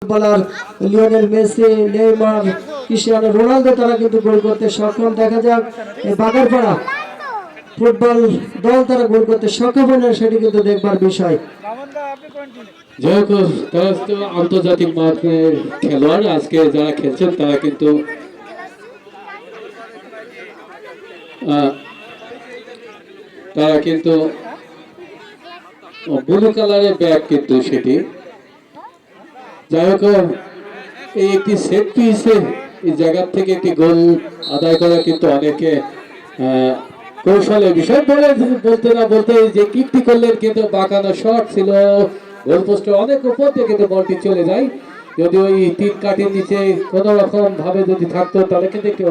Footballer Lionel Messi, Neymar, Cristiano Ronaldo তারা কিন্তু গোল করতে সক্ষম। দেখা যাক এই বাগারপাড়া ফুটবল দল তারা গোল করতে সক্ষম হয় না, সেটি কিন্তু দেখবার বিষয়। যাই হোক, তারা তো আন্তর্জাতিক মানের খেলোয়াড়। আজকে যারা খেলছেন তারা কিন্তু ব্লু কালারের ব্যাগ, কিন্তু সেটি যাই হোক এই একটি সেট পিসে এই জায়গা থেকে একটি গোল আদায় করা কিন্তু অনেকে কৌশলের বিষয় বলে বলতে না বলতে যে কীর্তি করলেন, কিন্তু বাঁকানো শট ছিল, গোল পোস্টের অনেক উপর দিয়ে কিন্তু বলটি চলে যায়। যদি ওই তিন কাঠির নিচে কোনো রকম ভাবে যদি থাকতো তাহলে কিন্তু একটি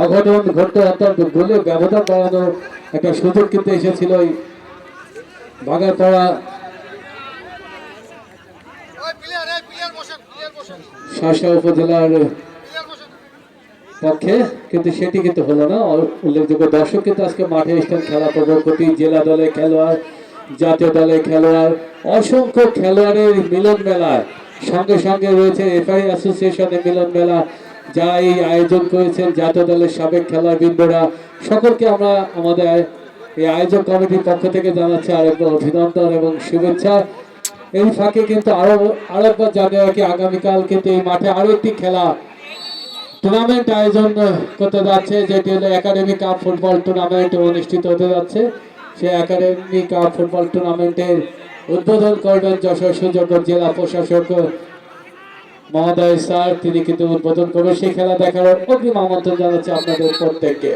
অঘটন ঘটতো, অর্থাৎ গোলে ব্যবধান বাড়ানোর একটা সুযোগ কিন্তু এসেছিল ওই ভাগারপাড়া শাসা উপজেলার পক্ষে, কিন্তু সেটি কিন্তু হলো না। উল্লেখযোগ্য দর্শক কিন্তু আজকে মাঠে এসেছেন খেলা প্রবর্তী জেলা দলের খেলোয়াড়, জাতীয় দলের খেলোয়াড়, অসংখ্য খেলোয়াড়ের মিলন মেলায় সঙ্গে সঙ্গে রয়েছে এফআই অ্যাসোসিয়েশনের মিলন মেলা, যা এই আয়োজন করেছেন জাতীয় দলের সাবেক খেলোয়াড়বৃন্দরা। সকলকে আমরা আমাদের এই আয়োজক কমিটির পক্ষ থেকে জানাচ্ছি আরেকবার অভিনন্দন এবং শুভেচ্ছা। এই ফাঁকে কিন্তু আরেকবার জানিয়ে রাখি, আগামীকাল কিন্তু এই মাঠে আরো একটি খেলা টুর্নামেন্ট আয়োজন করতে যাচ্ছে, যেটি হলো একাডেমি কাপ ফুটবল টুর্নামেন্ট অনুষ্ঠিত হতে যাচ্ছে। সেই একাডেমি কাপ ফুটবল টুর্নামেন্টের উদ্বোধন করবেন যশোর সুযোগ্য জেলা প্রশাসক মহোদয় স্যার, তিনি কিন্তু উদ্বোধন করবেন। সেই খেলা দেখার অগ্রিম আমন্ত্রণ জানাচ্ছি আপনাদের প্রত্যেককে।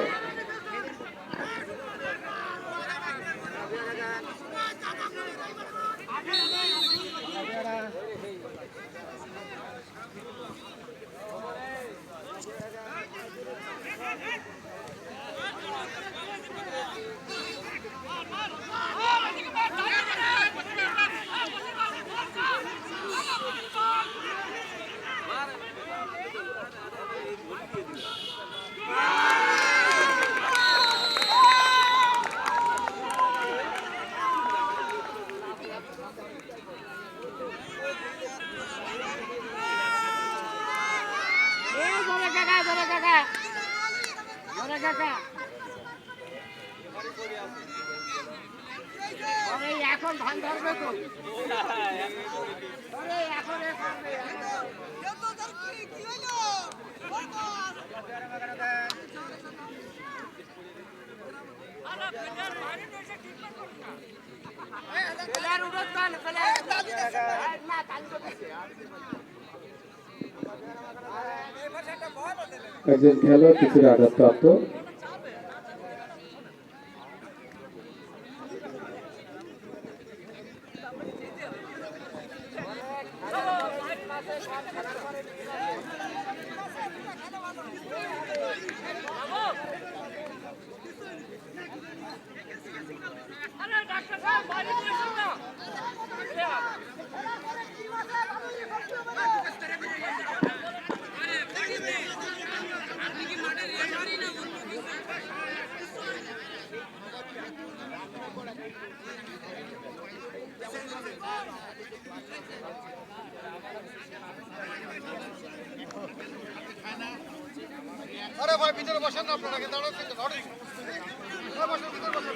এখন ধান ধরবে তো এখন একজন খেলোয়াড় কিছুটা আঘাতপ্রাপ্ত। আরে ভাই ভিতরে বসেন না আপনারা, কিন্তু বসেন ভিতরে বসেন।